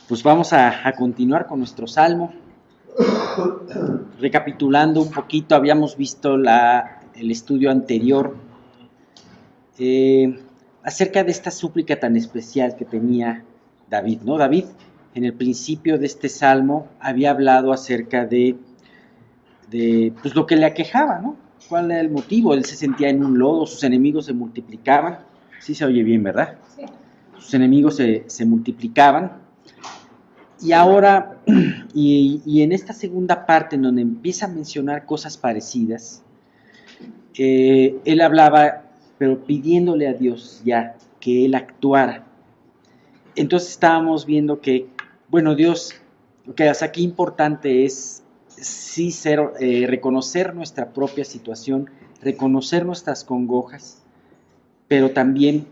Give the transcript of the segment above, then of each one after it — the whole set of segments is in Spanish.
Pues vamos a continuar con nuestro salmo. Recapitulando un poquito, habíamos visto el estudio anterior acerca de esta súplica tan especial que tenía David, ¿no? David, en el principio de este salmo, había hablado acerca de pues, lo que le aquejaba, ¿no? ¿Cuál era el motivo? Él se sentía en un lodo, sus enemigos se multiplicaban. Sí se oye bien, ¿verdad? Sí. Sus enemigos se multiplicaban. Y ahora, y en esta segunda parte, en donde empieza a mencionar cosas parecidas, él hablaba, pero pidiéndole a Dios ya que él actuara. Entonces estábamos viendo que, bueno, Dios, que hasta aquí importante es sí reconocer nuestra propia situación, reconocer nuestras congojas, pero también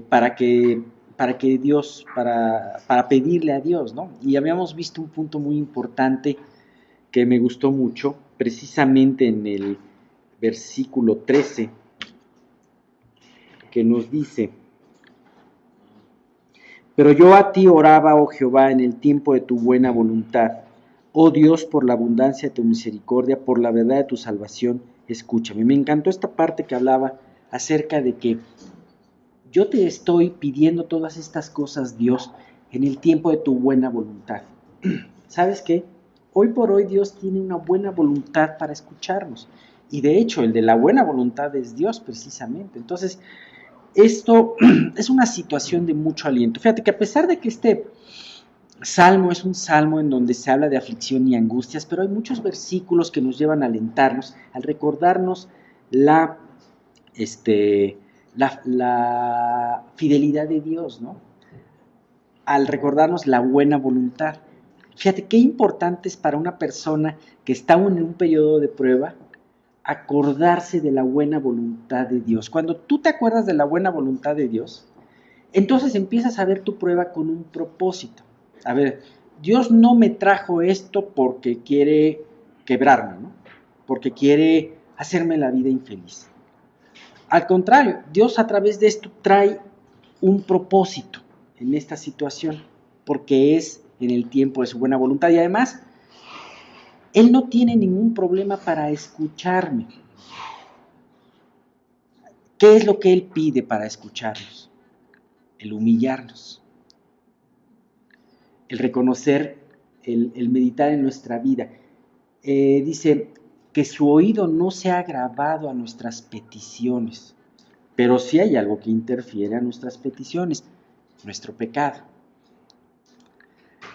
para que Dios, para pedirle a Dios, ¿no? Y habíamos visto un punto muy importante que me gustó mucho, precisamente en el versículo 13, que nos dice: pero yo a ti oraba, oh Jehová, en el tiempo de tu buena voluntad. Oh Dios, por la abundancia de tu misericordia, por la verdad de tu salvación, escúchame. Me encantó esta parte que hablaba acerca de que yo te estoy pidiendo todas estas cosas, Dios, en el tiempo de tu buena voluntad. ¿Sabes qué? Hoy por hoy Dios tiene una buena voluntad para escucharnos. Y de hecho, el de la buena voluntad es Dios precisamente. Entonces, esto es una situación de mucho aliento. Fíjate que a pesar de que este salmo es un salmo en donde se habla de aflicción y angustias, pero hay muchos versículos que nos llevan a alentarnos, al recordarnos la fidelidad de Dios, ¿no? Al recordarnos la buena voluntad. Fíjate qué importante es para una persona que está en un periodo de prueba acordarse de la buena voluntad de Dios. Cuando tú te acuerdas de la buena voluntad de Dios, entonces empiezas a ver tu prueba con un propósito. A ver, Dios no me trajo esto porque quiere quebrarme, ¿no? Porque quiere hacerme la vida infeliz. Al contrario, Dios a través de esto trae un propósito en esta situación, porque es en el tiempo de su buena voluntad. Y además, Él no tiene ningún problema para escucharme. ¿Qué es lo que Él pide para escucharnos? El humillarnos, el reconocer, el meditar en nuestra vida. Dice que su oído no se ha grabado a nuestras peticiones, pero sí hay algo que interfiere a nuestras peticiones, nuestro pecado.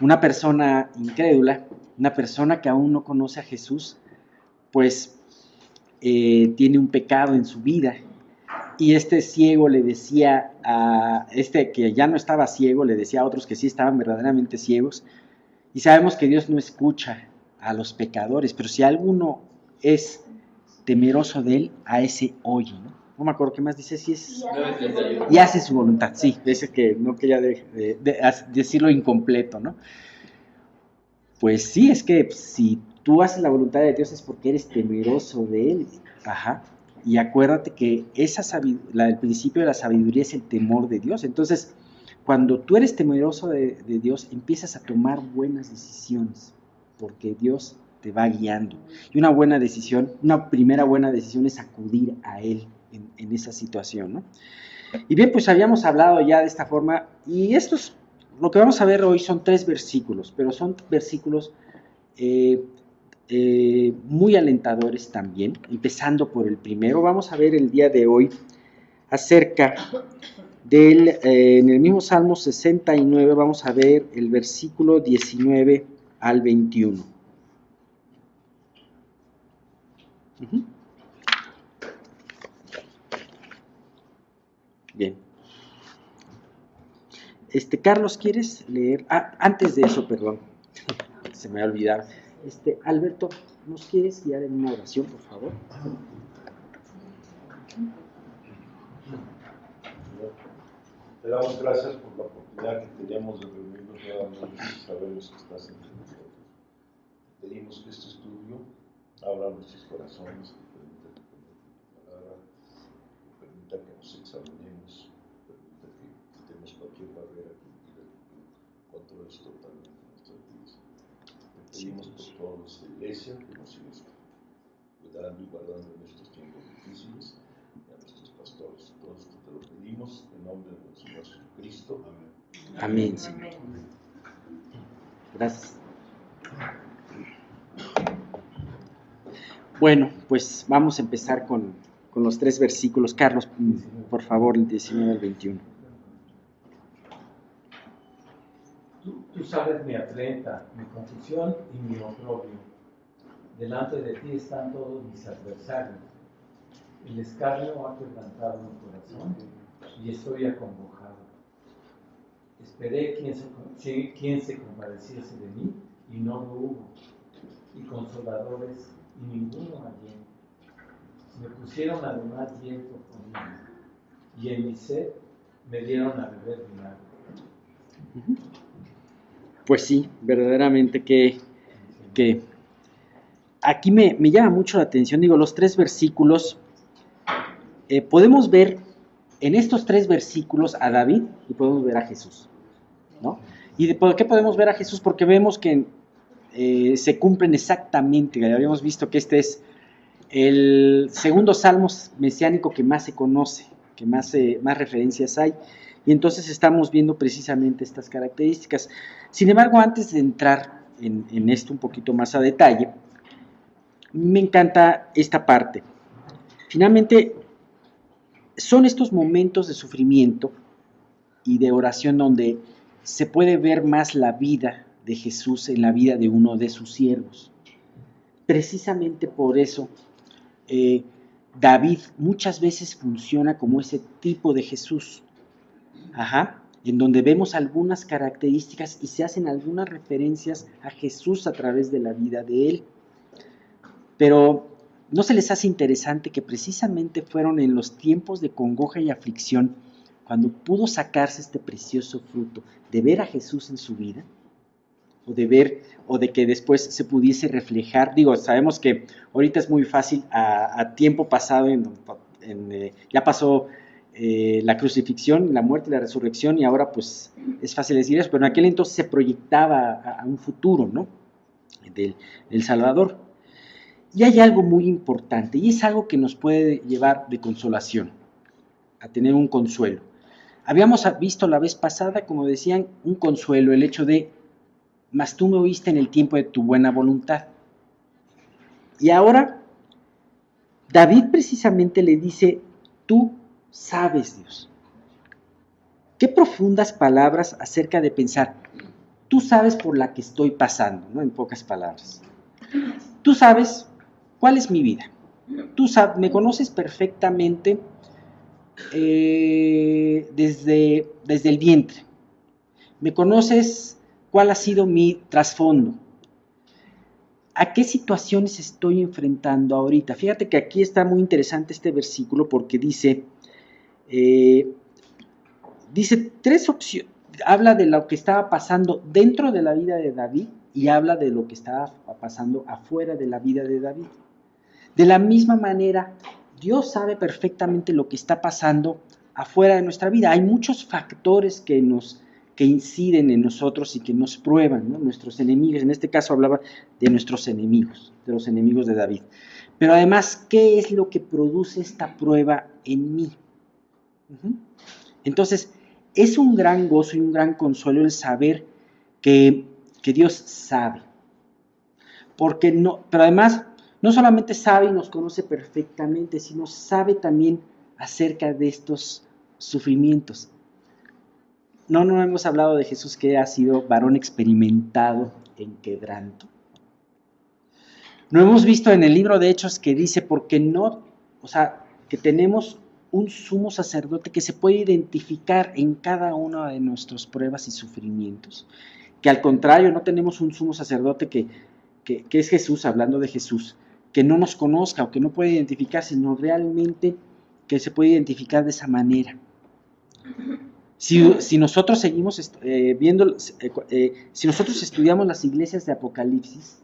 Una persona incrédula, una persona que aún no conoce a Jesús, pues tiene un pecado en su vida. Y este ciego le decía a que ya no estaba ciego, le decía a otros que sí estaban verdaderamente ciegos. Y sabemos que Dios no escucha a los pecadores, pero si alguno es temeroso de Él, a ese oye, ¿no? No me acuerdo qué más dice, si es... Y hace su voluntad, sí, ese que no quería decirlo incompleto, ¿no? Pues sí, es que si tú haces la voluntad de Dios es porque eres temeroso de Él. Ajá. Y acuérdate que el principio de la sabiduría es el temor de Dios. Entonces, cuando tú eres temeroso de Dios, empiezas a tomar buenas decisiones, porque Dios te va guiando. Y una buena decisión, una primera buena decisión es acudir a Él en esa situación, ¿no? Y bien, pues habíamos hablado ya de esta forma, y lo que vamos a ver hoy son 3 versículos, pero son versículos muy alentadores también. Empezando por el primero, vamos a ver el día de hoy acerca en el mismo Salmo 69, vamos a ver el versículo 19 al 21. Bien. Carlos, ¿quieres leer? Antes de eso, perdón, se me ha olvidado. Alberto, ¿nos quieres guiar en una oración, por favor? Te damos gracias por la oportunidad que tenemos de reunirnos nuevamente y sabemos que estás entre nosotros. Te pedimos que este estudio abra nuestros corazones, que permita que conozcamos tu palabra, que permita que nos examinemos, permita que quitemos cualquier barrera que impida que tú controles totalmente nuestras vidas. Te pedimos por toda nuestra iglesia que nos sigas cuidando y guardando en estos tiempos difíciles, y a nuestros pastores. Todo esto te lo pedimos en nombre de nuestro Señor Jesucristo. Amén. Amén, Señor. Gracias. Bueno, pues vamos a empezar con los 3 versículos. Carlos, por favor, el 19 al 21. Tú sabes mi afrenta, mi confusión y mi oprobio. Delante de ti están todos mis adversarios. El escarnio ha quebrantado mi corazón y estoy acongojado. Esperé quien se compadeciese de mí y no lo hubo, y consoladores y ninguno hallé. Me pusieron además viento conmigo, y en mi sed me dieron a beber vinagre. Pues sí, verdaderamente que aquí me llama mucho la atención. Digo, los 3 versículos, podemos ver en estos 3 versículos a David y podemos ver a Jesús, ¿no? ¿Y por qué podemos ver a Jesús? Porque vemos que se cumplen exactamente. Ya habíamos visto que este es el segundo salmo mesiánico que más se conoce, que más referencias hay, y entonces estamos viendo precisamente estas características. Sin embargo, antes de entrar en esto un poquito más a detalle, me encanta esta parte. Finalmente, son estos momentos de sufrimiento y de oración donde se puede ver más la vida de Jesús en la vida de uno de sus siervos. Precisamente por eso, David muchas veces funciona como ese tipo de Jesús, en donde vemos algunas características y se hacen algunas referencias a Jesús a través de la vida de él. Pero ¿no se les hace interesante que precisamente fueron en los tiempos de congoja y aflicción cuando pudo sacarse este precioso fruto de ver a Jesús en su vida? O de que después se pudiese reflejar. Digo, sabemos que ahorita es muy fácil a tiempo pasado, ya pasó la crucifixión, la muerte y la resurrección, y ahora pues es fácil decir eso, pero en aquel entonces se proyectaba a un futuro, ¿no? del Salvador. Y hay algo muy importante, y es algo que nos puede llevar de consolación, a tener un consuelo. Habíamos visto la vez pasada, como decían, un consuelo, el hecho de mas tú me oíste en el tiempo de tu buena voluntad. Y ahora, David precisamente le dice, tú sabes, Dios. Qué profundas palabras acerca de pensar, tú sabes por la que estoy pasando, ¿no? En pocas palabras. Tú sabes cuál es mi vida. Tú me conoces perfectamente desde el vientre. Me conoces cuál ha sido mi trasfondo. ¿A qué situaciones estoy enfrentando ahorita? Fíjate que aquí está muy interesante este versículo porque dice 3 opciones. Habla de lo que estaba pasando dentro de la vida de David y habla de lo que estaba pasando afuera de la vida de David. De la misma manera, Dios sabe perfectamente lo que está pasando afuera de nuestra vida. Hay muchos factores que inciden en nosotros y que nos prueban, ¿no? Nuestros enemigos. En este caso hablaba de nuestros enemigos, de los enemigos de David. Pero además, ¿qué es lo que produce esta prueba en mí? Entonces, es un gran gozo y un gran consuelo el saber que Dios sabe. Pero además, no solamente sabe y nos conoce perfectamente, sino sabe también acerca de estos sufrimientos. No hemos hablado de Jesús que ha sido varón experimentado en quebranto. No hemos visto en el libro de Hechos que dice, que tenemos un sumo sacerdote que se puede identificar en cada una de nuestras pruebas y sufrimientos. Que al contrario, no tenemos un sumo sacerdote que es Jesús, hablando de Jesús, que no nos conozca o que no puede identificar, sino realmente que se puede identificar de esa manera. Si nosotros seguimos si nosotros estudiamos las iglesias de Apocalipsis,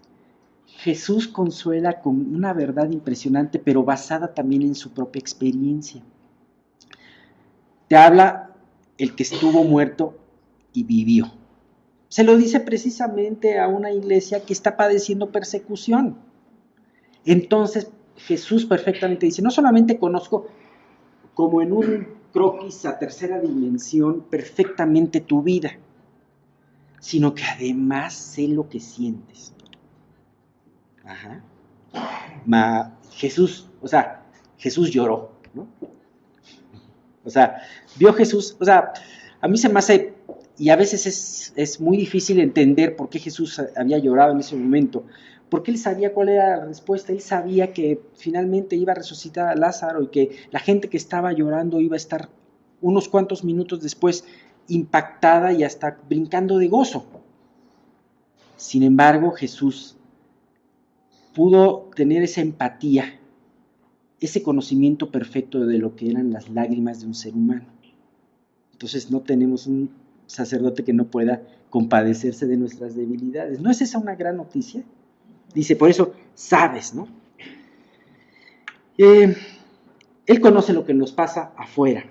Jesús consuela con una verdad impresionante, pero basada también en su propia experiencia. Te habla el que estuvo muerto y vivió. Se lo dice precisamente a una iglesia que está padeciendo persecución. Entonces Jesús perfectamente dice, no solamente conozco como en un croquis a tercera dimensión perfectamente tu vida, sino que además sé lo que sientes. Ajá. Jesús lloró, ¿no? O sea, vio Jesús, o sea, a mí se me hace, y a veces es muy difícil entender por qué Jesús había llorado en ese momento, porque él sabía cuál era la respuesta, él sabía que finalmente iba a resucitar a Lázaro y que la gente que estaba llorando iba a estar unos cuantos minutos después impactada y hasta brincando de gozo. Sin embargo, Jesús pudo tener esa empatía, ese conocimiento perfecto de lo que eran las lágrimas de un ser humano. Entonces no tenemos un sacerdote que no pueda compadecerse de nuestras debilidades. ¿No es esa una gran noticia? Dice, por eso sabes, ¿no? Él conoce lo que nos pasa afuera,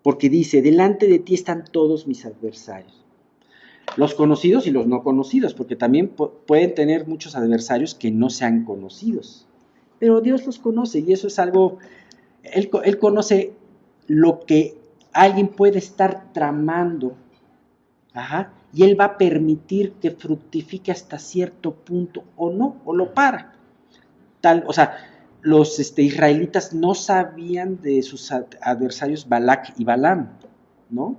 porque dice, delante de ti están todos mis adversarios. Los conocidos y los no conocidos, porque también pueden tener muchos adversarios que no sean conocidos. Pero Dios los conoce y eso es algo, Él conoce lo que alguien puede estar tramando, y Él va a permitir que fructifique hasta cierto punto o no, o lo para. O sea, los israelitas no sabían de sus adversarios Balac y Balaam, ¿no?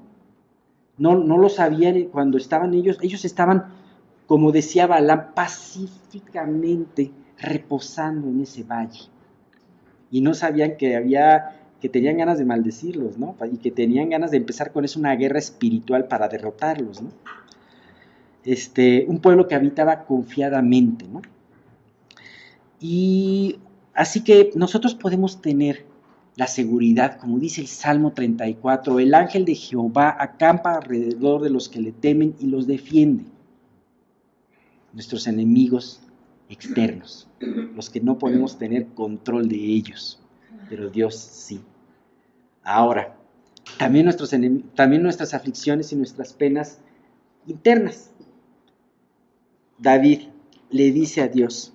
No lo sabían cuando estaban ellos estaban, como decía Balaam, pacíficamente reposando en ese valle. Y no sabían que tenían ganas de maldecirlos, ¿no? Y que tenían ganas de empezar con eso una guerra espiritual para derrotarlos, ¿no? Un pueblo que habitaba confiadamente, ¿no? Y así que nosotros podemos tener la seguridad, como dice el Salmo 34, el ángel de Jehová acampa alrededor de los que le temen y los defiende. Nuestros enemigos externos, los que no podemos tener control de ellos, pero Dios sí. Ahora, también nuestras aflicciones y nuestras penas internas. David le dice a Dios,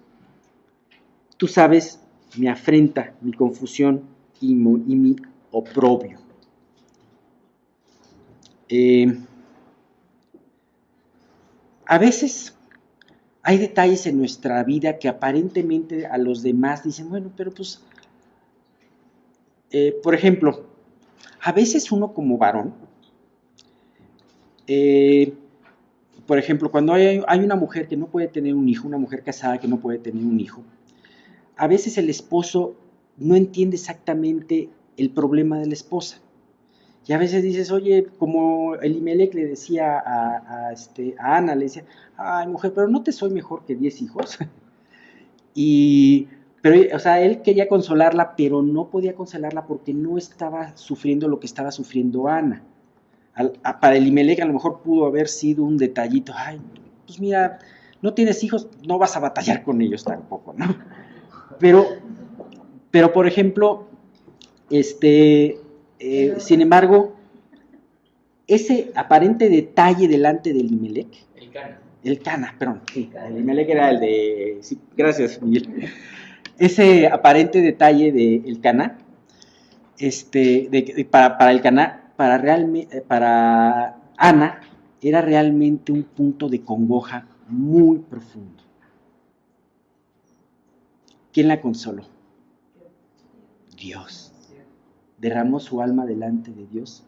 tú sabes mi afrenta, mi confusión y mi oprobio. A veces hay detalles en nuestra vida que aparentemente a los demás dicen, bueno, pero pues, por ejemplo, a veces uno como varón, por ejemplo, cuando hay una mujer que no puede tener un hijo, una mujer casada que no puede tener un hijo, a veces el esposo no entiende exactamente el problema de la esposa. Y a veces dices, oye, como Elimelech le decía a Ana, le decía, ay, mujer, pero no te soy mejor que 10 hijos. Pero, o sea, él quería consolarla, pero no podía consolarla porque no estaba sufriendo lo que estaba sufriendo Ana. Para Elimelech a lo mejor pudo haber sido un detallito, ay, pues mira, no tienes hijos, no vas a batallar con ellos tampoco, ¿no? Pero por ejemplo, sin embargo, ese aparente detalle delante de Elimelech, Elcana, perdón, sí, Elimelech era el de, sí, gracias Miguel, ese aparente detalle de Elcana, para Elcana, para Ana, era realmente un punto de congoja muy profundo. ¿Quién la consoló? Dios. Derramó su alma delante de Dios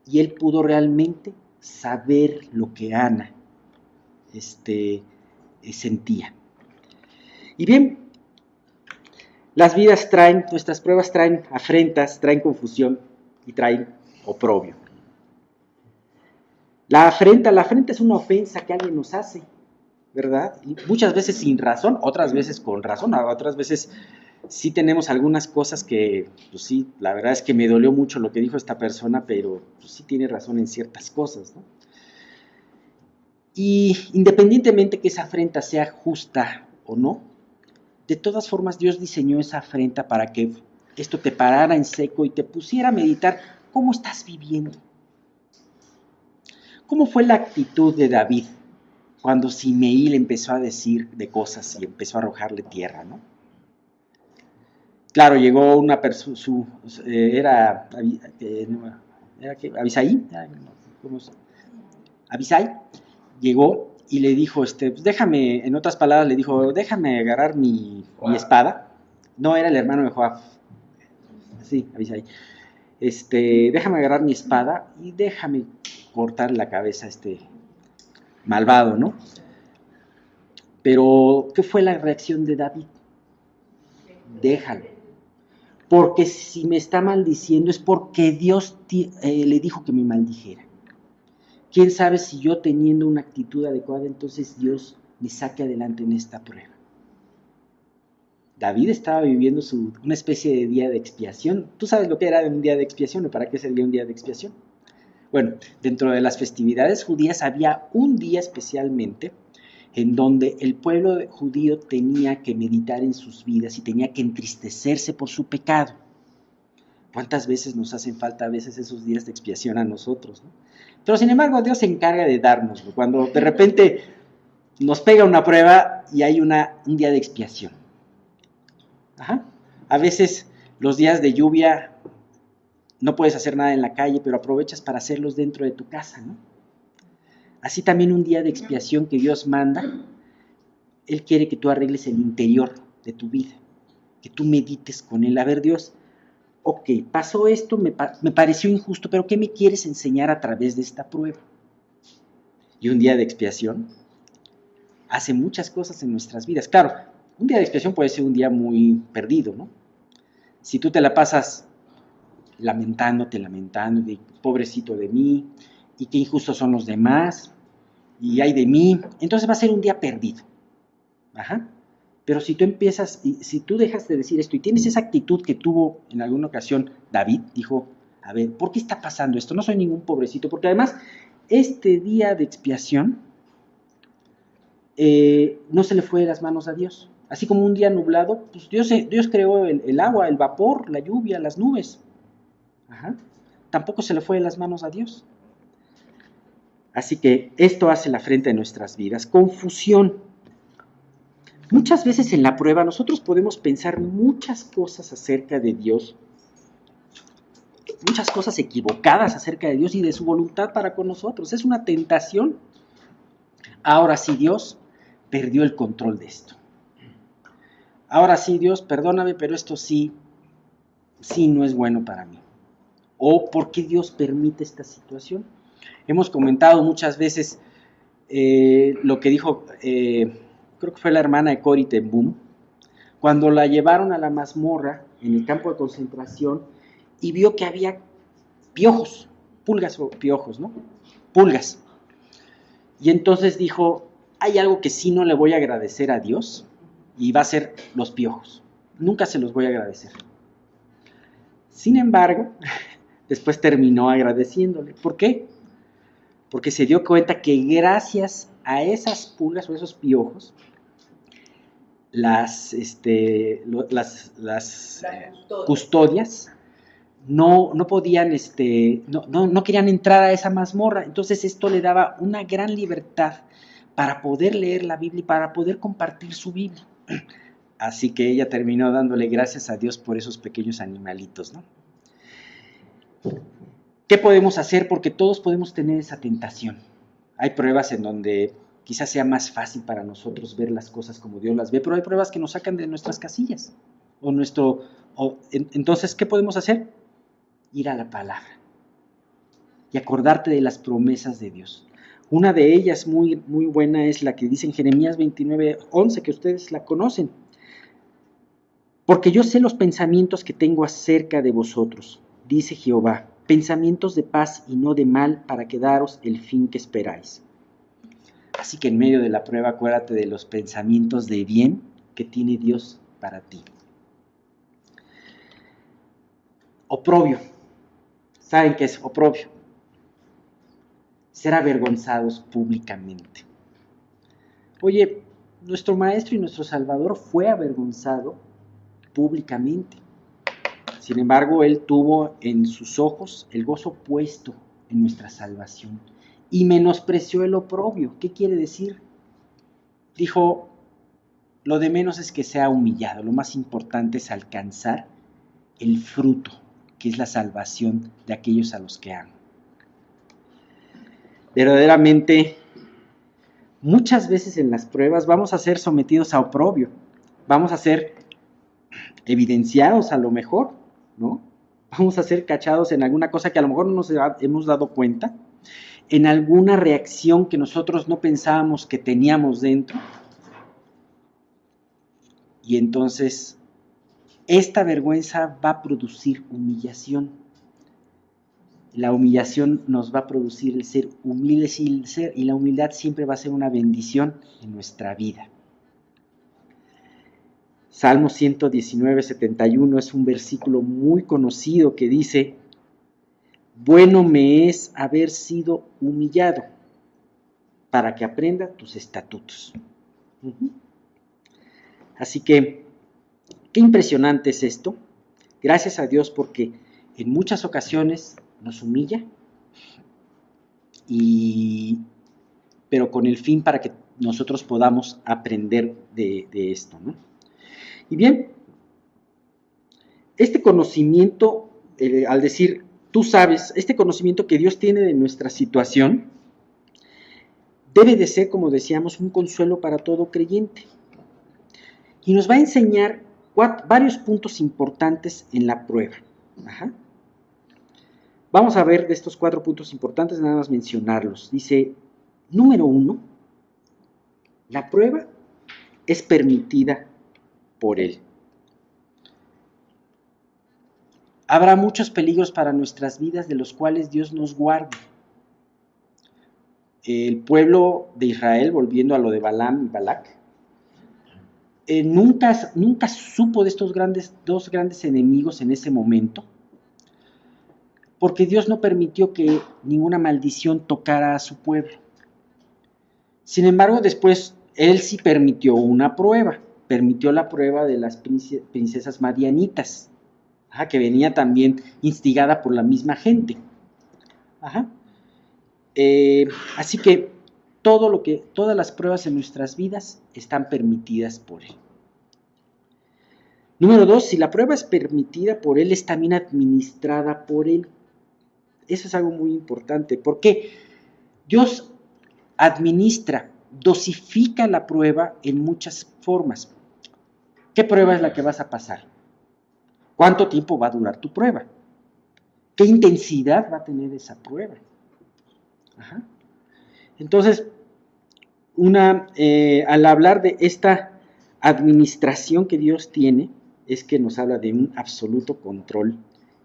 y él pudo realmente saber lo que Ana sentía. Y bien, nuestras pruebas traen afrentas, traen confusión y traen oprobio. La afrenta es una ofensa que alguien nos hace, ¿verdad? Y muchas veces sin razón, otras veces con razón, otras veces sí tenemos algunas cosas que, pues sí, la verdad es que me dolió mucho lo que dijo esta persona, pero pues sí tiene razón en ciertas cosas, ¿no? Y independientemente que esa afrenta sea justa o no, de todas formas Dios diseñó esa afrenta para que esto te parara en seco y te pusiera a meditar cómo estás viviendo. ¿Cómo fue la actitud de David cuando Simei le empezó a decir de cosas y empezó a arrojarle tierra, ¿no? Claro, llegó una persona, era Abisai, Abisai, llegó y le dijo, pues déjame, en otras palabras le dijo, déjame agarrar mi espada. No, era el hermano de Joab. Sí, Abisai. Déjame agarrar mi espada y déjame cortar la cabeza a este malvado, ¿no? Pero, ¿qué fue la reacción de David? Déjalo. Porque si me está maldiciendo es porque Dios le dijo que me maldijera. ¿Quién sabe si yo teniendo una actitud adecuada, entonces Dios me saque adelante en esta prueba? David estaba viviendo una especie de día de expiación. ¿Tú sabes lo que era un día de expiación o para qué sería un día de expiación? Bueno, dentro de las festividades judías había un día especialmente en donde el pueblo judío tenía que meditar en sus vidas y tenía que entristecerse por su pecado. ¿Cuántas veces nos hacen falta a veces esos días de expiación a nosotros, ¿no? Pero sin embargo Dios se encarga de dárnoslo. Cuando de repente nos pega una prueba y hay un día de expiación. Ajá. A veces los días de lluvia no puedes hacer nada en la calle, pero aprovechas para hacerlos dentro de tu casa, ¿no? Así también un día de expiación que Dios manda, Él quiere que tú arregles el interior de tu vida, que tú medites con Él. A ver, Dios, ok, pasó esto, me pareció injusto, pero ¿qué me quieres enseñar a través de esta prueba? Y un día de expiación hace muchas cosas en nuestras vidas. Claro, un día de expiación puede ser un día muy perdido, ¿no? Si tú te la pasas lamentándote, de pobrecito de mí, y qué injustos son los demás, y ay de mí, entonces va a ser un día perdido. Ajá. Pero si tú empiezas, si tú dejas de decir esto y tienes esa actitud que tuvo en alguna ocasión David, dijo, a ver, ¿por qué está pasando esto? No soy ningún pobrecito, porque además este día de expiación no se le fue de las manos a Dios. Así como un día nublado, pues Dios creó el agua, el vapor, la lluvia, las nubes. Ajá. Tampoco se le fue de las manos a Dios. Así que esto hace la frente de nuestras vidas. Confusión. Muchas veces en la prueba nosotros podemos pensar muchas cosas acerca de Dios, muchas cosas equivocadas acerca de Dios y de su voluntad para con nosotros. Es una tentación. Ahora sí, Dios perdió el control de esto. Ahora sí, Dios, perdóname, pero esto sí no es bueno para mí. ¿O por qué Dios permite esta situación? Hemos comentado muchas veces lo que dijo, creo que fue la hermana de Corrie ten Boom, cuando la llevaron a la mazmorra en el campo de concentración y vio que había piojos, pulgas o piojos, ¿no? Pulgas. Y entonces dijo, hay algo que sí no le voy a agradecer a Dios y va a ser los piojos. Nunca se los voy a agradecer. Sin embargo, después terminó agradeciéndole. ¿Por qué? Porque se dio cuenta que gracias a esas pulgas o esos piojos, las custodias no podían, no querían entrar a esa mazmorra. Entonces esto le daba una gran libertad para poder leer la Biblia y para poder compartir su Biblia. Así que ella terminó dándole gracias a Dios por esos pequeños animalitos, ¿no? ¿Qué podemos hacer? Porque todos podemos tener esa tentación. Hay pruebas en donde quizás sea más fácil para nosotros ver las cosas como Dios las ve, pero hay pruebas que nos sacan de nuestras casillas. Entonces, ¿qué podemos hacer? Ir a la palabra y acordarte de las promesas de Dios. Una de ellas muy, muy buena es la que dice en Jeremías 29:11, que ustedes la conocen. Porque yo sé los pensamientos que tengo acerca de vosotros, dice Jehová, pensamientos de paz y no de mal, para que daros el fin que esperáis. Así que en medio de la prueba, acuérdate de los pensamientos de bien que tiene Dios para ti. Oprobio. ¿Saben qué es oprobio? Ser avergonzados públicamente. Oye, nuestro Maestro y nuestro Salvador fue avergonzado públicamente. Sin embargo, Él tuvo en sus ojos el gozo puesto en nuestra salvación. y menospreció el oprobio. ¿Qué quiere decir? Dijo, lo de menos es que sea humillado, lo más importante es alcanzar el fruto, que es la salvación de aquellos a los que amo. Verdaderamente, muchas veces en las pruebas vamos a ser sometidos a oprobio, vamos a ser evidenciados a lo mejor, ¿no? Vamos a ser cachados en alguna cosa que a lo mejor no nos hemos dado cuenta, en alguna reacción que nosotros no pensábamos que teníamos dentro. Y entonces, esta vergüenza va a producir humillación. La humillación nos va a producir el ser humildes y la humildad siempre va a ser una bendición en nuestra vida. Salmo 119, 71 es un versículo muy conocido que dice, bueno me es haber sido humillado para que aprenda tus estatutos. Así que, qué impresionante es esto. Gracias a Dios porque en muchas ocasiones nos humilla, pero con el fin para que nosotros podamos aprender de esto, ¿no? Y bien, este conocimiento, al decir, tú sabes, este conocimiento que Dios tiene de nuestra situación, debe de ser, como decíamos, un consuelo para todo creyente. Y nos va a enseñar varios puntos importantes en la prueba. Vamos a ver de estos 4 puntos importantes, nada más mencionarlos. Dice, número 1, la prueba es permitida por Él. Habrá muchos peligros para nuestras vidas de los cuales Dios nos guarde. El pueblo de Israel, volviendo a lo de Balaam y Balac, nunca supo de estos dos grandes enemigos en ese momento, porque Dios no permitió que ninguna maldición tocara a su pueblo. Sin embargo, después Él sí permitió una prueba, permitió la prueba de las princesas madianitas, que venía también instigada por la misma gente. Así que todas las pruebas en nuestras vidas están permitidas por Él. Número 2, si la prueba es permitida por Él, es también administrada por Él. Eso es algo muy importante, porque Dios administra, dosifica la prueba en muchas formas. ¿Qué prueba es la que vas a pasar? ¿Cuánto tiempo va a durar tu prueba? ¿Qué intensidad va a tener esa prueba? Entonces, al hablar de esta administración que Dios tiene, es que nos habla de un absoluto control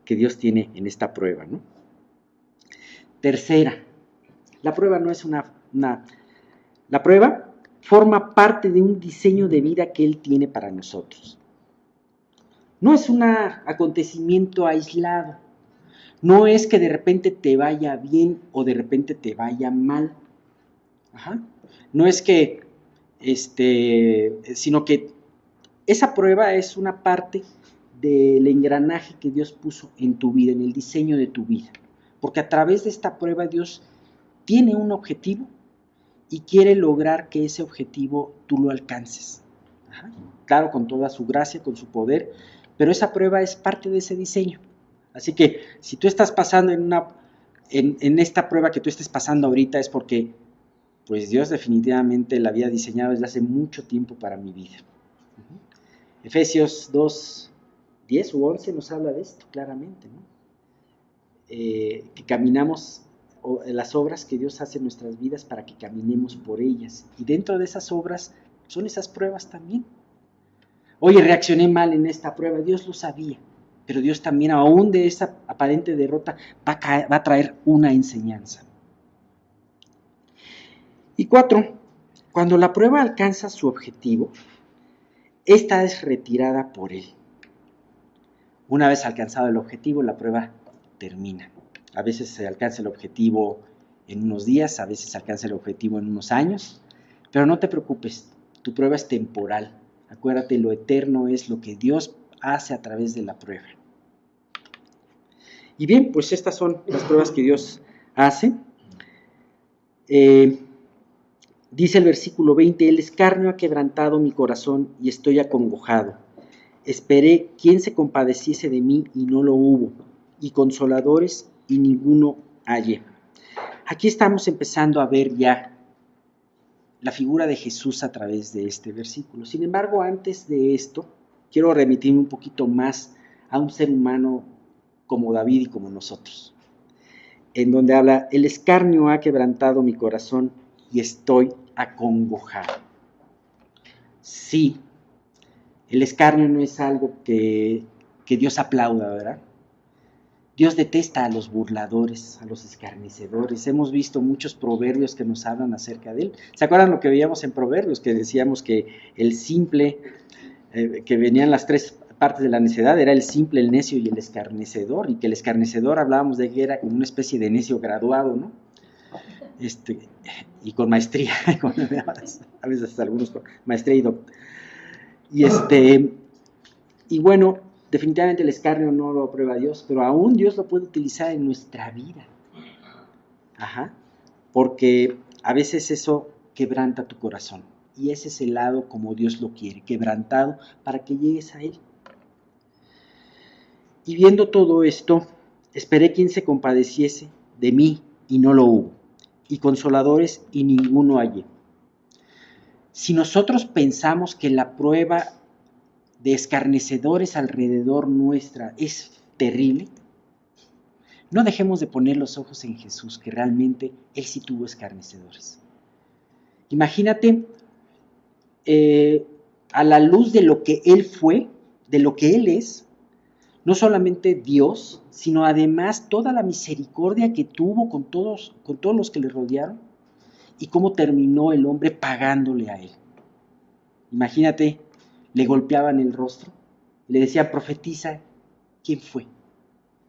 que Dios tiene en esta prueba, ¿no? Tercera, la prueba no es la prueba forma parte de un diseño de vida que Él tiene para nosotros. No es un acontecimiento aislado, no es que de repente te vaya bien o de repente te vaya mal. No es que, sino que esa prueba es una parte del engranaje que Dios puso en tu vida, en el diseño de tu vida. Porque a través de esta prueba Dios tiene un objetivo y quiere lograr que ese objetivo tú lo alcances. Claro, con toda su gracia, con su poder, pero esa prueba es parte de ese diseño. Así que si tú estás pasando en esta prueba que tú estés pasando ahorita es porque pues Dios definitivamente la había diseñado desde hace mucho tiempo para mi vida. Efesios 2, 10 u 11 nos habla de esto claramente, ¿no? Que caminamos, las obras que Dios hace en nuestras vidas para que caminemos por ellas. Y dentro de esas obras son esas pruebas también. Oye, reaccioné mal en esta prueba, Dios lo sabía, pero Dios también, aún de esa aparente derrota, va a traer una enseñanza. Y 4, cuando la prueba alcanza su objetivo, esta es retirada por Él. Una vez alcanzado el objetivo, la prueba termina. A veces se alcanza el objetivo en unos días, a veces se alcanza el objetivo en unos años, pero no te preocupes, tu prueba es temporal. Acuérdate, lo eterno es lo que Dios hace a través de la prueba. Y bien, pues estas son las pruebas que Dios hace. Dice el versículo 20, el escarnio ha quebrantado mi corazón y estoy acongojado. Esperé quién se compadeciese de mí y no lo hubo, y consoladores y ninguno hallé. Aquí estamos empezando a ver ya la figura de Jesús a través de este versículo. Sin embargo, antes de esto, quiero remitirme un poquito más a un ser humano como David y como nosotros, en donde habla, el escarnio ha quebrantado mi corazón y estoy acongojado. Sí, el escarnio no es algo que Dios aplauda, ¿verdad? Dios detesta a los burladores, a los escarnecedores. Hemos visto muchos proverbios que nos hablan acerca de él. ¿Se acuerdan lo que veíamos en proverbios? Que decíamos que el simple, que venían las tres partes de la necedad, era el simple, el necio y el escarnecedor. Y que el escarnecedor hablábamos de que era como una especie de necio graduado, ¿no? Y con maestría, a veces hasta algunos con maestría y doctor. Y bueno, definitivamente el escarnio no lo aprueba Dios, pero aún Dios lo puede utilizar en nuestra vida. Porque a veces eso quebranta tu corazón. Y ese es el lado como Dios lo quiere, quebrantado para que llegues a Él. Y viendo todo esto, esperé quien se compadeciese de mí y no lo hubo, y consoladores y ninguno hallé. Si nosotros pensamos que la prueba de escarnecedores alrededor nuestra es terrible, no dejemos de poner los ojos en Jesús, que realmente Él sí tuvo escarnecedores. Imagínate, a la luz de lo que Él fue, de lo que Él es, no solamente Dios, sino además toda la misericordia que tuvo con todos los que le rodearon, y cómo terminó el hombre pagándole a Él. Imagínate, le golpeaban el rostro, le decía, profetiza, ¿quién fue?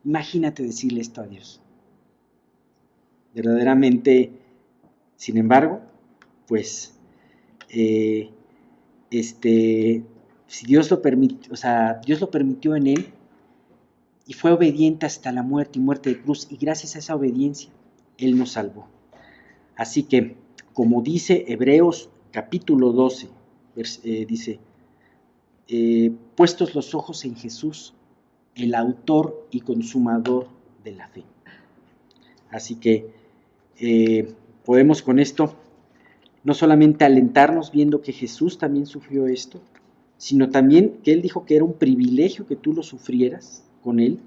Imagínate decirle esto a Dios. Verdaderamente, sin embargo, pues, si Dios lo permitió, Dios lo permitió en él y fue obediente hasta la muerte y muerte de cruz, y gracias a esa obediencia, Él nos salvó. Así que, como dice Hebreos capítulo 12, dice, puestos los ojos en Jesús, el autor y consumador de la fe. Así que podemos con esto no solamente alentarnos viendo que Jesús también sufrió esto, sino también que Él dijo que era un privilegio que tú lo sufrieras con Él,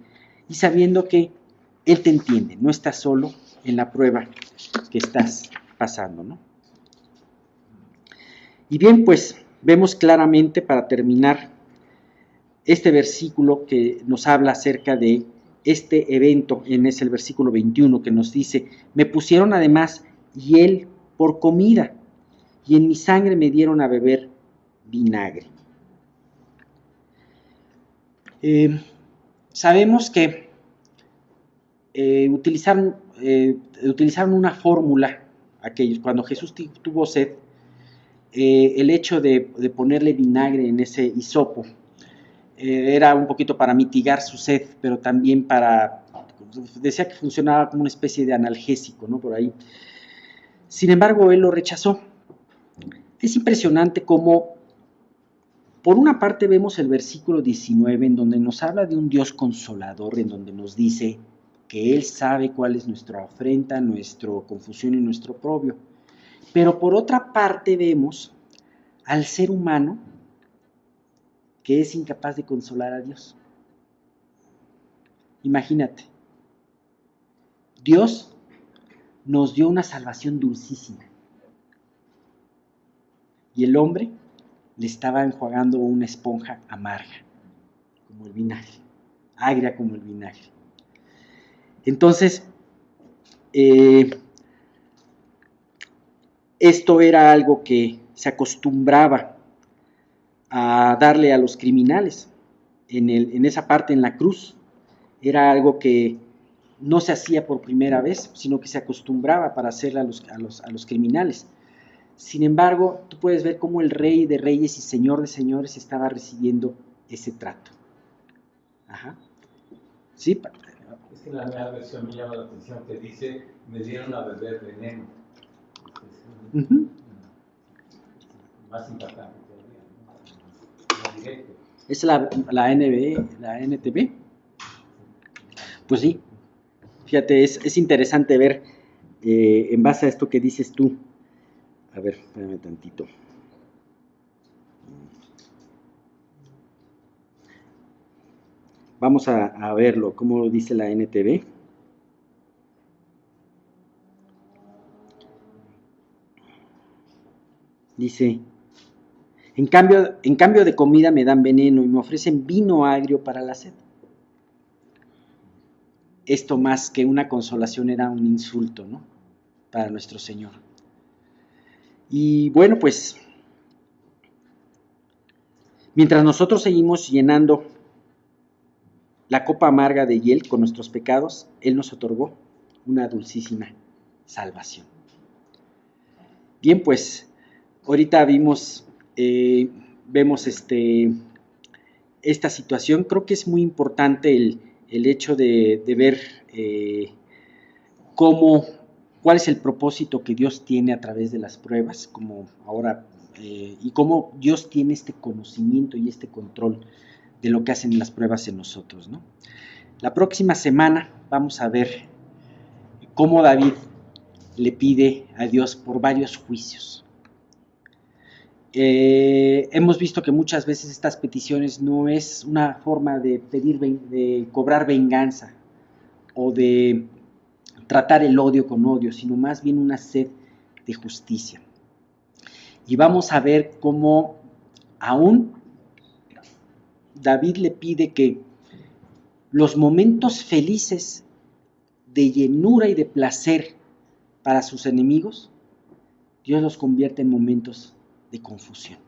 y sabiendo que Él te entiende, no estás solo en la prueba que estás pasando, ¿no? Y bien, pues vemos claramente, para terminar, este versículo que nos habla acerca de este evento, es el versículo 21, que nos dice, me pusieron además hiel por comida, y en mi sangre me dieron a beber vinagre. Sabemos que utilizaron una fórmula, aquellos, cuando Jesús tuvo sed, el hecho de ponerle vinagre en ese hisopo, era un poquito para mitigar su sed, pero también decía que funcionaba como una especie de analgésico, ¿no? Por ahí. Sin embargo, él lo rechazó. Es impresionante cómo, por una parte, vemos el versículo 19, en donde nos habla de un Dios consolador, en donde nos dice que Él sabe cuál es nuestra afrenta, nuestra confusión y nuestro oprobio. Pero por otra parte vemos al ser humano que es incapaz de consolar a Dios. Imagínate, Dios nos dio una salvación dulcísima y el hombre le estaba enjuagando una esponja amarga, como el vinagre, agria como el vinagre. Entonces, esto era algo que se acostumbraba a darle a los criminales en esa parte, en la cruz. Era algo que no se hacía por primera vez, sino que se acostumbraba para hacerle a los criminales. Sin embargo, tú puedes ver cómo el Rey de Reyes y Señor de Señores estaba recibiendo ese trato. ¿Sí? Es que en la nueva versión me llama la atención que dice, me dieron a beber veneno. Ujú. Más impactante todavía, ¿no? Más directo. ¿Es la NTV? Pues sí, fíjate, es interesante ver en base a esto que dices tú. A ver, espérame tantito. Vamos a verlo, cómo lo dice la NTV. Dice, en cambio de comida me dan veneno y me ofrecen vino agrio para la sed. Esto más que una consolación era un insulto, ¿no? Para nuestro Señor. Y bueno, pues, mientras nosotros seguimos llenando la copa amarga de hiel con nuestros pecados, Él nos otorgó una dulcísima salvación. Bien, pues, ahorita vemos esta situación. Creo que es muy importante el hecho de ver cuál es el propósito que Dios tiene a través de las pruebas, como ahora, y cómo Dios tiene este conocimiento y este control de lo que hacen las pruebas en nosotros, ¿no? La próxima semana vamos a ver cómo David le pide a Dios por varios juicios. Hemos visto que muchas veces estas peticiones no es una forma de cobrar venganza o de tratar el odio con odio, sino más bien una sed de justicia. Y vamos a ver cómo aún David le pide que los momentos felices de llenura y de placer para sus enemigos, Dios los convierte en momentos de confusión.